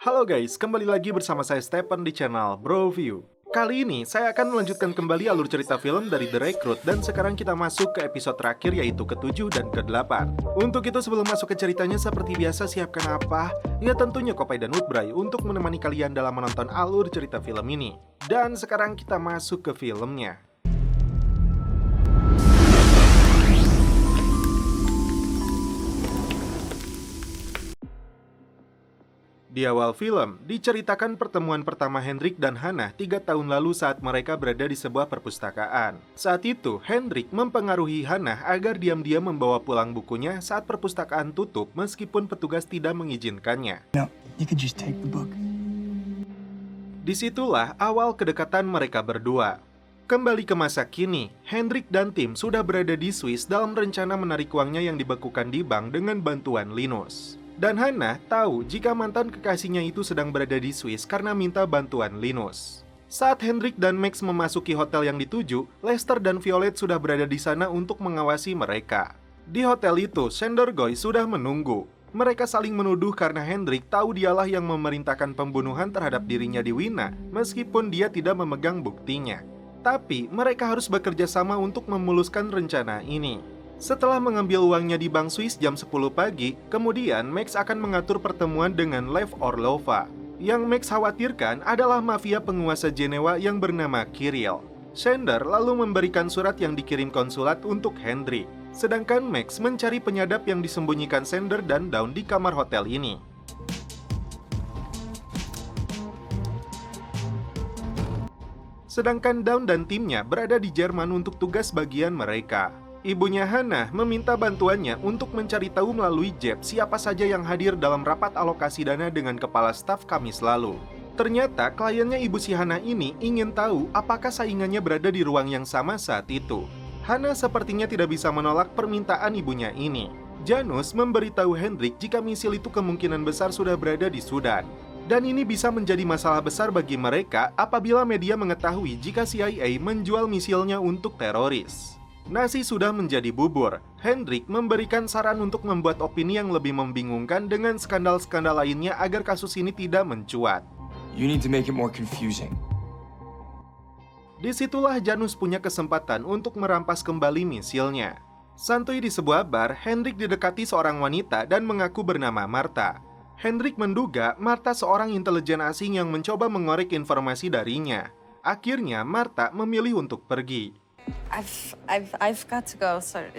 Halo guys, kembali lagi bersama saya Stephen di channel Broview. Kali ini saya akan melanjutkan kembali alur cerita film dari The Recruit dan sekarang kita masuk ke episode terakhir yaitu ke-7 dan ke-8. Untuk itu sebelum masuk ke ceritanya seperti biasa siapkan apa? Ya tentunya Kopai dan Woodbray untuk menemani kalian dalam menonton alur cerita film ini. Dan sekarang kita masuk ke filmnya. Di awal film, diceritakan pertemuan pertama Hendrik dan Hannah 3 tahun lalu saat mereka berada di sebuah perpustakaan. Saat itu, Hendrik mempengaruhi Hannah agar diam-diam membawa pulang bukunya saat perpustakaan tutup meskipun petugas tidak mengizinkannya. No, you could just take the book. Disitulah awal kedekatan mereka berdua. Kembali ke masa kini, Hendrik dan tim sudah berada di Swiss dalam rencana menarik uangnya yang dibekukan di bank dengan bantuan Linus. Dan Hannah tahu jika mantan kekasihnya itu sedang berada di Swiss karena minta bantuan Linus. Saat Hendrik dan Max memasuki hotel yang dituju, Lester dan Violet sudah berada di sana untuk mengawasi mereka. Di hotel itu, Sandergoy sudah menunggu. Mereka saling menuduh karena Hendrik tahu dialah yang memerintahkan pembunuhan terhadap dirinya di Wina, meskipun dia tidak memegang buktinya. Tapi mereka harus bekerja sama untuk memuluskan rencana ini. Setelah mengambil uangnya di bank Swiss jam 10 pagi, kemudian Max akan mengatur pertemuan dengan Lev Orlova. Yang Max khawatirkan adalah mafia penguasa Jenewa yang bernama Kirill. Sander lalu memberikan surat yang dikirim konsulat untuk Hendrik. Sedangkan Max mencari penyadap yang disembunyikan Sander dan Dawn di kamar hotel ini. Sedangkan Dawn dan timnya berada di Jerman untuk tugas bagian mereka. Ibunya Hannah meminta bantuannya untuk mencari tahu melalui Jeb siapa saja yang hadir dalam rapat alokasi dana dengan kepala staf Kamis lalu. Ternyata kliennya ibu si Hannah ini ingin tahu apakah saingannya berada di ruang yang sama saat itu. Hannah sepertinya tidak bisa menolak permintaan ibunya ini. Janus memberitahu Hendrik jika misil itu kemungkinan besar sudah berada di Sudan. Dan ini bisa menjadi masalah besar bagi mereka apabila media mengetahui jika CIA menjual misilnya untuk teroris. Nasi sudah menjadi bubur. Hendrik memberikan saran untuk membuat opini yang lebih membingungkan dengan skandal-skandal lainnya agar kasus ini tidak mencuat. You need to make it more confusing. Disitulah Janus punya kesempatan untuk merampas kembali misilnya. Santuy di sebuah bar, Hendrik didekati seorang wanita dan mengaku bernama Martha. Hendrik menduga Martha seorang intelijen asing yang mencoba mengorek informasi darinya. Akhirnya Martha memilih untuk pergi. I've got to go. Sorry.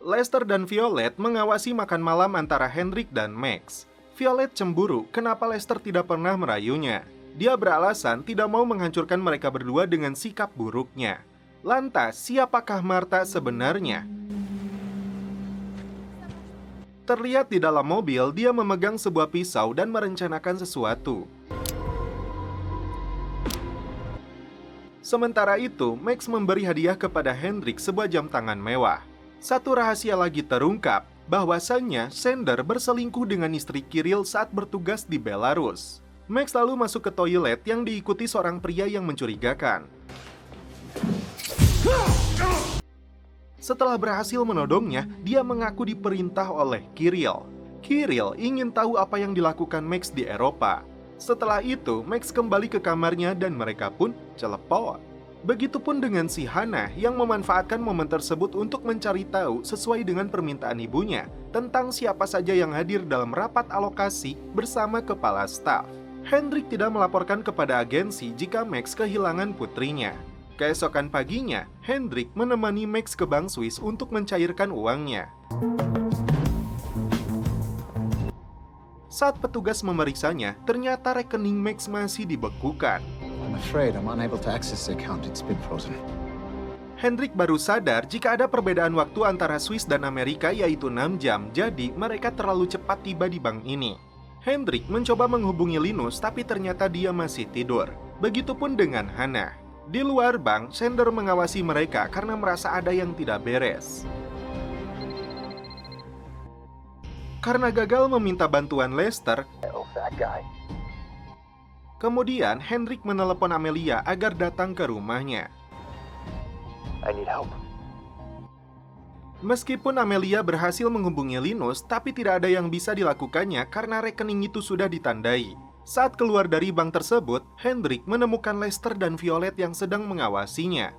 Lester dan Violet mengawasi makan malam antara Hendrik dan Max. Violet cemburu kenapa Lester tidak pernah merayunya. Dia beralasan tidak mau menghancurkan mereka berdua dengan sikap buruknya. Lantas, siapakah Martha sebenarnya? Terlihat di dalam mobil, dia memegang sebuah pisau dan merencanakan sesuatu. Sementara itu, Max memberi hadiah kepada Hendrik sebuah jam tangan mewah. Satu rahasia lagi terungkap, bahwasannya Sander berselingkuh dengan istri Kirill saat bertugas di Belarus. Max lalu masuk ke toilet yang diikuti seorang pria yang mencurigakan. Setelah berhasil menodongnya, dia mengaku diperintah oleh Kirill. Kirill ingin tahu apa yang dilakukan Max di Eropa. Setelah itu, Max kembali ke kamarnya dan mereka pun celepot. Begitupun dengan si Hannah yang memanfaatkan momen tersebut untuk mencari tahu sesuai dengan permintaan ibunya tentang siapa saja yang hadir dalam rapat alokasi bersama kepala staf. Hendrik tidak melaporkan kepada agensi jika Max kehilangan putrinya. Keesokan paginya, Hendrik menemani Max ke bank Swiss untuk mencairkan uangnya. Saat petugas memeriksanya, ternyata rekening Max masih dibekukan. I'm afraid I'm unable to access the account. It's been frozen. Hendrik baru sadar jika ada perbedaan waktu antara Swiss dan Amerika yaitu 6 jam, jadi mereka terlalu cepat tiba di bank ini. Hendrik mencoba menghubungi Linus tapi ternyata dia masih tidur. Begitupun dengan Hannah. Di luar bank, Sander mengawasi mereka karena merasa ada yang tidak beres. Karena gagal meminta bantuan Lester, kemudian Hendrik menelepon Amelia agar datang ke rumahnya. I need help. Meskipun Amelia berhasil menghubungi Linus, tapi tidak ada yang bisa dilakukannya karena rekening itu sudah ditandai. Saat keluar dari bank tersebut, Hendrik menemukan Lester dan Violet yang sedang mengawasinya.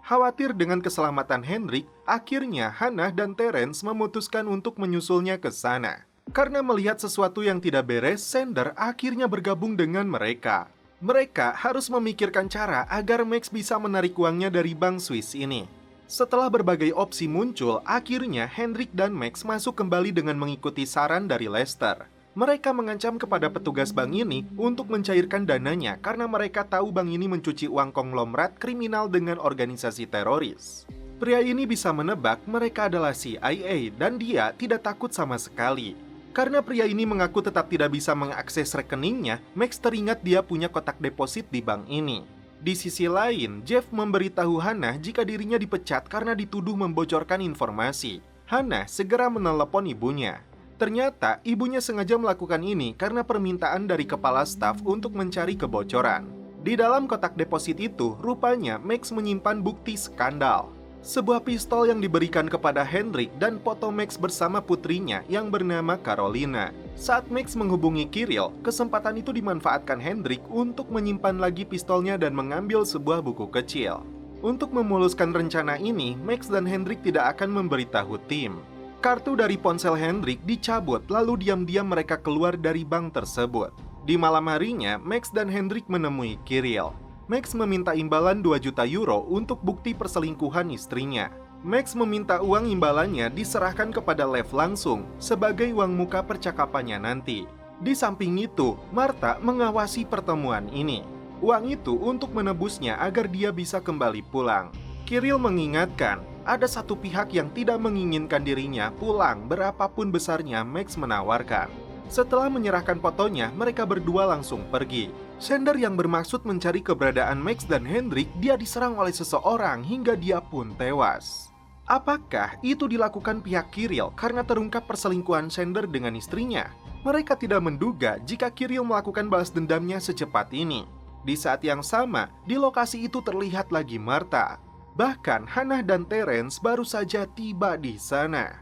Khawatir dengan keselamatan Hendrik, akhirnya Hannah dan Terence memutuskan untuk menyusulnya ke sana. Karena melihat sesuatu yang tidak beres, Xander akhirnya bergabung dengan mereka. Mereka harus memikirkan cara agar Max bisa menarik uangnya dari bank Swiss ini. Setelah berbagai opsi muncul, akhirnya Hendrik dan Max masuk kembali dengan mengikuti saran dari Lester. Mereka mengancam kepada petugas bank ini untuk mencairkan dananya karena mereka tahu bank ini mencuci uang konglomerat kriminal dengan organisasi teroris. Pria ini bisa menebak mereka adalah CIA dan dia tidak takut sama sekali. Karena pria ini mengaku tetap tidak bisa mengakses rekeningnya, Max teringat dia punya kotak deposit di bank ini. Di sisi lain, Jeff memberitahu Hannah jika dirinya dipecat karena dituduh membocorkan informasi. Hannah segera menelepon ibunya. Ternyata, ibunya sengaja melakukan ini karena permintaan dari kepala staf untuk mencari kebocoran. Di dalam kotak deposit itu, rupanya Max menyimpan bukti skandal. Sebuah pistol yang diberikan kepada Hendrik dan foto Max bersama putrinya yang bernama Carolina. Saat Max menghubungi Kirill, kesempatan itu dimanfaatkan Hendrik untuk menyimpan lagi pistolnya dan mengambil sebuah buku kecil. Untuk memuluskan rencana ini, Max dan Hendrik tidak akan memberitahu tim. Kartu dari ponsel Hendrik dicabut lalu diam-diam mereka keluar dari bank tersebut. Di malam harinya, Max dan Hendrik menemui Kirill. Max meminta imbalan 2 juta euro untuk bukti perselingkuhan istrinya. Max meminta uang imbalannya diserahkan kepada Lev langsung sebagai uang muka percakapannya nanti. Di samping itu, Martha mengawasi pertemuan ini. Uang itu untuk menebusnya agar dia bisa kembali pulang. Kirill mengingatkan, ada satu pihak yang tidak menginginkan dirinya pulang berapapun besarnya Max menawarkan. Setelah menyerahkan fotonya, mereka berdua langsung pergi. Xander yang bermaksud mencari keberadaan Max dan Hendrik, dia diserang oleh seseorang hingga dia pun tewas. Apakah itu dilakukan pihak Kirill karena terungkap perselingkuhan Xander dengan istrinya? Mereka tidak menduga jika Kirill melakukan balas dendamnya secepat ini. Di saat yang sama, di lokasi itu terlihat lagi Martha. Bahkan Hannah dan Terence baru saja tiba di sana.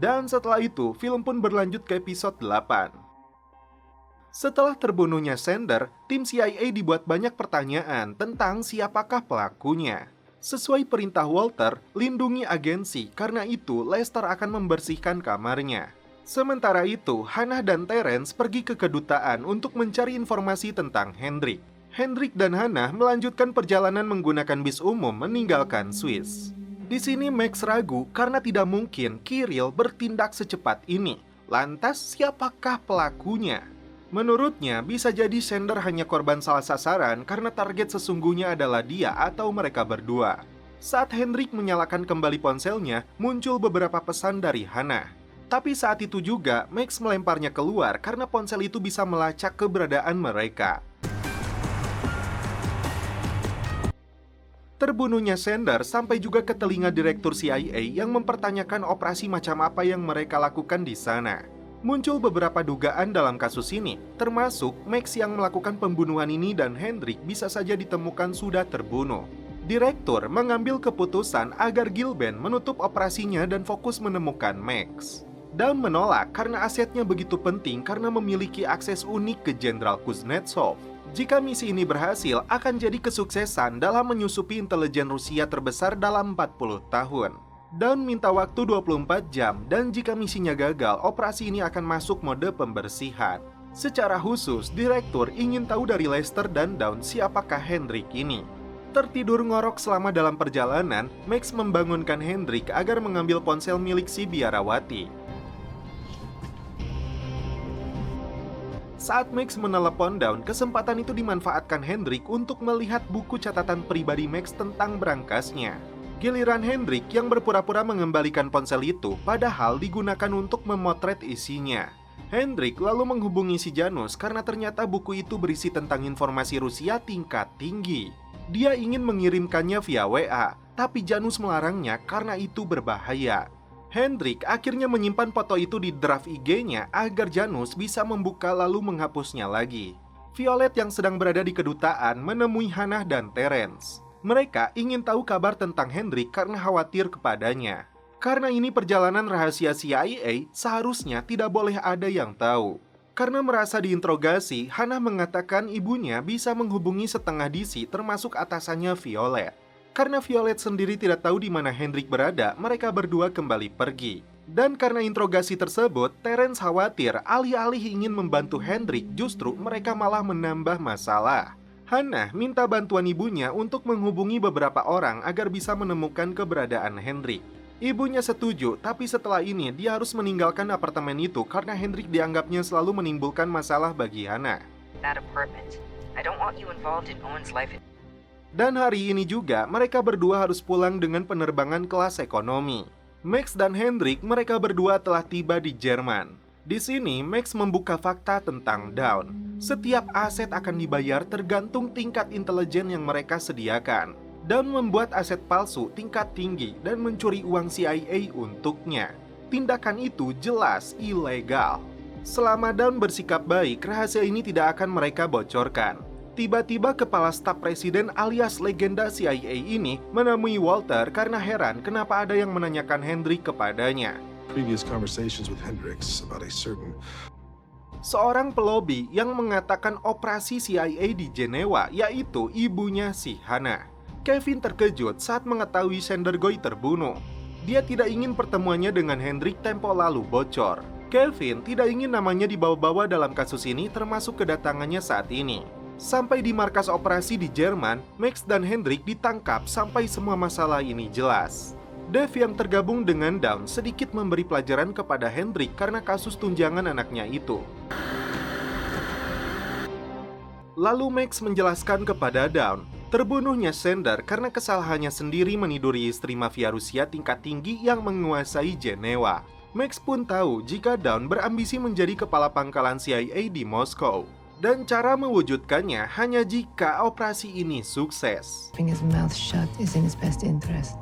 Dan setelah itu, film pun berlanjut ke episode 8. Setelah terbunuhnya Xander, tim CIA dibuat banyak pertanyaan tentang siapakah pelakunya. Sesuai perintah Walter, lindungi agensi, karena itu Lester akan membersihkan kamarnya. Sementara itu, Hannah dan Terence pergi ke kedutaan untuk mencari informasi tentang Hendrik. Hendrik dan Hannah melanjutkan perjalanan menggunakan bis umum meninggalkan Swiss. Di sini Max ragu karena tidak mungkin Kirill bertindak secepat ini. Lantas siapakah pelakunya? Menurutnya bisa jadi Xander hanya korban salah sasaran karena target sesungguhnya adalah dia atau mereka berdua. Saat Hendrik menyalakan kembali ponselnya, muncul beberapa pesan dari Hannah. Tapi saat itu juga Max melemparnya keluar karena ponsel itu bisa melacak keberadaan mereka. Terbunuhnya Xander sampai juga ke telinga direktur CIA yang mempertanyakan operasi macam apa yang mereka lakukan di sana. Muncul beberapa dugaan dalam kasus ini, termasuk Max yang melakukan pembunuhan ini dan Hendrik bisa saja ditemukan sudah terbunuh. Direktur mengambil keputusan agar Gilben menutup operasinya dan fokus menemukan Max. Dan menolak karena asetnya begitu penting karena memiliki akses unik ke Jenderal Kuznetsov. Jika misi ini berhasil, akan jadi kesuksesan dalam menyusupi intelijen Rusia terbesar dalam 40 tahun. Dawn minta waktu 24 jam, dan jika misinya gagal, operasi ini akan masuk mode pembersihan. Secara khusus, direktur ingin tahu dari Lester dan Dawn siapakah Hendrik ini. Tertidur ngorok selama dalam perjalanan, Max membangunkan Hendrik agar mengambil ponsel milik si biarawati. Saat Max menelepon Dawn, kesempatan itu dimanfaatkan Hendrik untuk melihat buku catatan pribadi Max tentang berangkasnya. Giliran Hendrik yang berpura-pura mengembalikan ponsel itu, padahal digunakan untuk memotret isinya. Hendrik lalu menghubungi si Janus karena ternyata buku itu berisi tentang informasi Rusia tingkat tinggi. Dia ingin mengirimkannya via WA, tapi Janus melarangnya karena itu berbahaya. Hendrik akhirnya menyimpan foto itu di draft IG-nya agar Janus bisa membuka lalu menghapusnya lagi. Violet yang sedang berada di kedutaan menemui Hannah dan Terence. Mereka ingin tahu kabar tentang Hendrik karena khawatir kepadanya. Karena ini perjalanan rahasia CIA, seharusnya tidak boleh ada yang tahu. Karena merasa diinterogasi, Hannah mengatakan ibunya bisa menghubungi setengah DC termasuk atasannya Violet. Karena Violet sendiri tidak tahu di mana Hendrik berada, mereka berdua kembali pergi. Dan karena interogasi tersebut, Terence khawatir alih-alih ingin membantu Hendrik, justru mereka malah menambah masalah. Hannah minta bantuan ibunya untuk menghubungi beberapa orang agar bisa menemukan keberadaan Hendrik. Ibunya setuju, tapi setelah ini dia harus meninggalkan apartemen itu karena Hendrik dianggapnya selalu menimbulkan masalah bagi Hannah. That apartment. I don't want you involved in Owen's life. Dan hari ini juga mereka berdua harus pulang dengan penerbangan kelas ekonomi. Max dan Hendrik mereka berdua telah tiba di Jerman. Di sini Max membuka fakta tentang Dawn. Setiap aset akan dibayar tergantung tingkat intelijen yang mereka sediakan. Dawn membuat aset palsu tingkat tinggi dan mencuri uang CIA untuknya. Tindakan itu jelas ilegal. Selama Dawn bersikap baik, rahasia ini tidak akan mereka bocorkan. Tiba-tiba kepala staf presiden alias legenda CIA ini menemui Walter karena heran kenapa ada yang menanyakan Hendrik kepadanya. Previous conversations with Hendricks about a certain Seorang pelobi yang mengatakan operasi CIA di Jenewa, yaitu ibunya si Hannah. Kevin terkejut saat mengetahui Sandergoy terbunuh. Dia tidak ingin pertemuannya dengan Hendrik tempo lalu bocor. Kevin tidak ingin namanya dibawa-bawa dalam kasus ini termasuk kedatangannya saat ini. Sampai di markas operasi di Jerman, Max dan Hendrik ditangkap sampai semua masalah ini jelas. Dave yang tergabung dengan Dawn sedikit memberi pelajaran kepada Hendrik karena kasus tunjangan anaknya itu. Lalu Max menjelaskan kepada Dawn, terbunuhnya Sander karena kesalahannya sendiri meniduri istri mafia Rusia tingkat tinggi yang menguasai Jenewa. Max pun tahu jika Dawn berambisi menjadi kepala pangkalan CIA di Moskow. Dan cara mewujudkannya hanya jika operasi ini sukses. Keeping his mouth shut is in his best interest.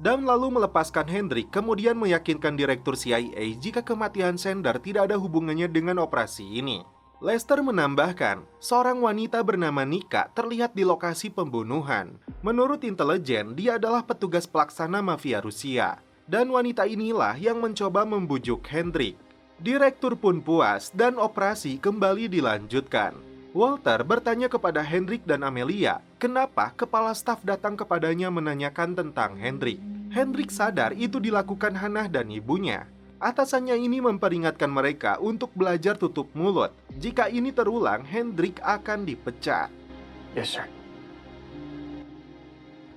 Dawn lalu melepaskan Hendrik, kemudian meyakinkan direktur CIA jika kematian Sander tidak ada hubungannya dengan operasi ini. Lester menambahkan, seorang wanita bernama Nika terlihat di lokasi pembunuhan. Menurut intelijen, dia adalah petugas pelaksana mafia Rusia. Dan wanita inilah yang mencoba membujuk Hendrik. Direktur pun puas dan operasi kembali dilanjutkan. Walter bertanya kepada Hendrik dan Amelia, kenapa kepala staf datang kepadanya menanyakan tentang Hendrik. Hendrik sadar itu dilakukan Hannah dan ibunya. Atasannya ini memperingatkan mereka untuk belajar tutup mulut. Jika ini terulang, Hendrik akan dipecat. Yes, sir.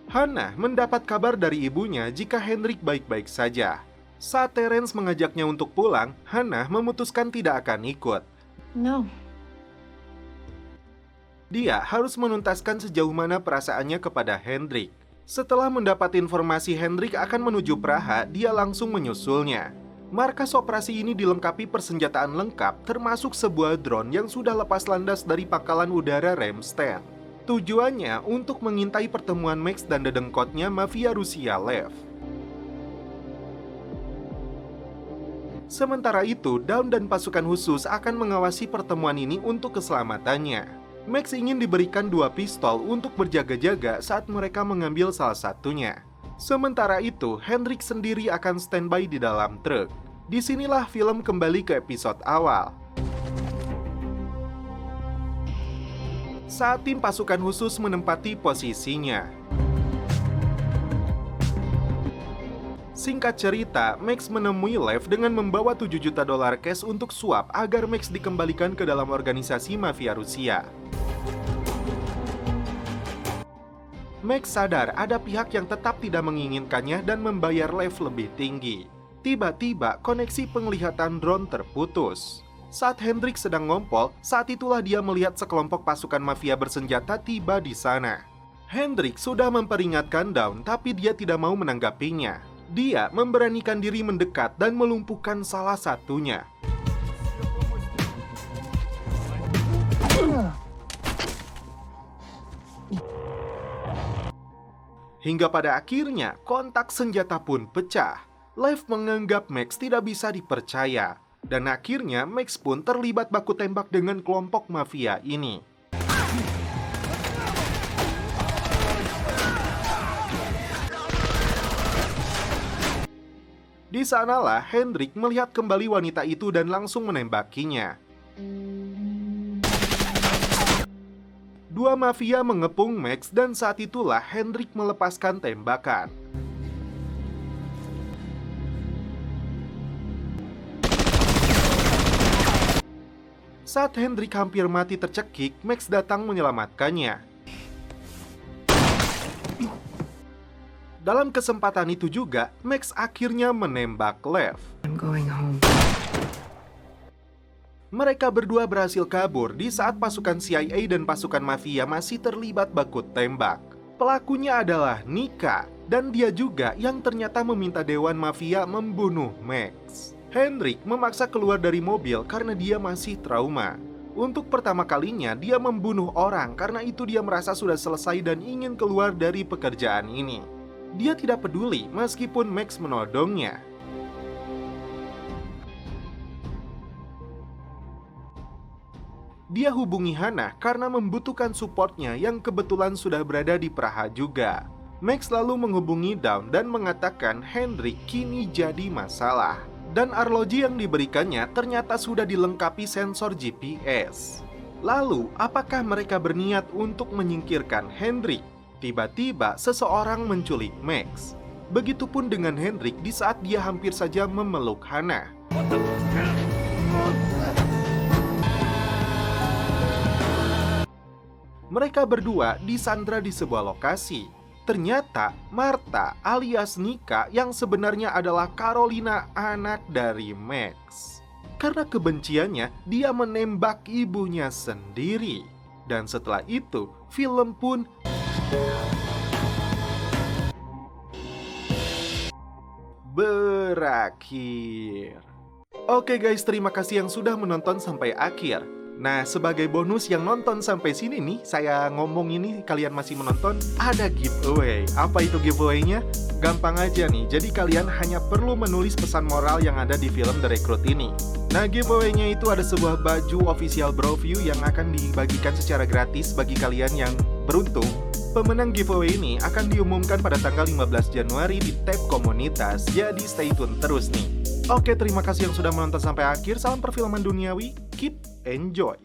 Hannah mendapat kabar dari ibunya jika Hendrik baik-baik saja. Saat Terence mengajaknya untuk pulang, Hannah memutuskan tidak akan ikut. No. Dia harus menuntaskan sejauh mana perasaannya kepada Hendrik. Setelah mendapat informasi Hendrik akan menuju Praha, dia langsung menyusulnya. Markas operasi ini dilengkapi persenjataan lengkap, termasuk sebuah drone yang sudah lepas landas dari pangkalan udara Ramstein. Tujuannya untuk mengintai pertemuan Max dan dedengkotnya mafia Rusia Lev. Sementara itu, Dawn dan pasukan khusus akan mengawasi pertemuan ini untuk keselamatannya. Max ingin diberikan 2 pistol untuk berjaga-jaga saat mereka mengambil salah satunya. Sementara itu, Hendrik sendiri akan standby di dalam truk. Disinilah film kembali ke episode awal. Saat tim pasukan khusus menempati posisinya. Singkat cerita, Max menemui Lev dengan membawa $7 juta cash untuk suap agar Max dikembalikan ke dalam organisasi mafia Rusia. Max sadar ada pihak yang tetap tidak menginginkannya dan membayar Lev lebih tinggi. Tiba-tiba, koneksi penglihatan drone terputus. Saat Hendrik sedang ngompol, saat itulah dia melihat sekelompok pasukan mafia bersenjata tiba di sana. Hendrik sudah memperingatkan Dawn, tapi dia tidak mau menanggapinya. Dia memberanikan diri mendekat dan melumpuhkan salah satunya. Hingga pada akhirnya, kontak senjata pun pecah. Lev menganggap Max tidak bisa dipercaya. Dan akhirnya Max pun terlibat baku tembak dengan kelompok mafia ini. Di sanalah Hendrik melihat kembali wanita itu dan langsung menembakinya. Dua mafia mengepung Max dan saat itulah Hendrik melepaskan tembakan. Saat Hendrik hampir mati tercekik, Max datang menyelamatkannya. Dalam kesempatan itu juga, Max akhirnya menembak Lev. I'm going home. Mereka berdua berhasil kabur di saat pasukan CIA dan pasukan mafia masih terlibat baku tembak. Pelakunya adalah Nika, dan dia juga yang ternyata meminta Dewan Mafia membunuh Max. Hendrik memaksa keluar dari mobil karena dia masih trauma. Untuk pertama kalinya dia membunuh orang karena itu dia merasa sudah selesai dan ingin keluar dari pekerjaan ini. Dia tidak peduli meskipun Max menodongnya. Dia hubungi Hannah karena membutuhkan supportnya yang kebetulan sudah berada di Praha juga. Max lalu menghubungi Dawn dan mengatakan Hendrik kini jadi masalah. Dan arloji yang diberikannya ternyata sudah dilengkapi sensor GPS. Lalu, apakah mereka berniat untuk menyingkirkan Hendrik? Tiba-tiba seseorang menculik Max. Begitupun dengan Hendrik di saat dia hampir saja memeluk Hannah. Mereka berdua disandra di sebuah lokasi. Ternyata Martha alias Nika yang sebenarnya adalah Carolina, anak dari Max. Karena kebenciannya, dia menembak ibunya sendiri. Dan setelah itu, film pun berakhir. Oke guys, terima kasih yang sudah menonton sampai akhir. Nah, sebagai bonus yang nonton sampai sini nih, saya ngomong ini kalian masih menonton, ada giveaway. Apa itu giveaway-nya? Gampang aja nih, jadi kalian hanya perlu menulis pesan moral yang ada di film The Recruit ini. Nah, giveaway-nya itu ada sebuah baju official Broview yang akan dibagikan secara gratis bagi kalian yang beruntung. Pemenang giveaway ini akan diumumkan pada tanggal 15 Januari di tab komunitas, jadi stay tune terus nih. Oke, terima kasih yang sudah menonton sampai akhir. Salam perfilman duniawi, keep enjoy.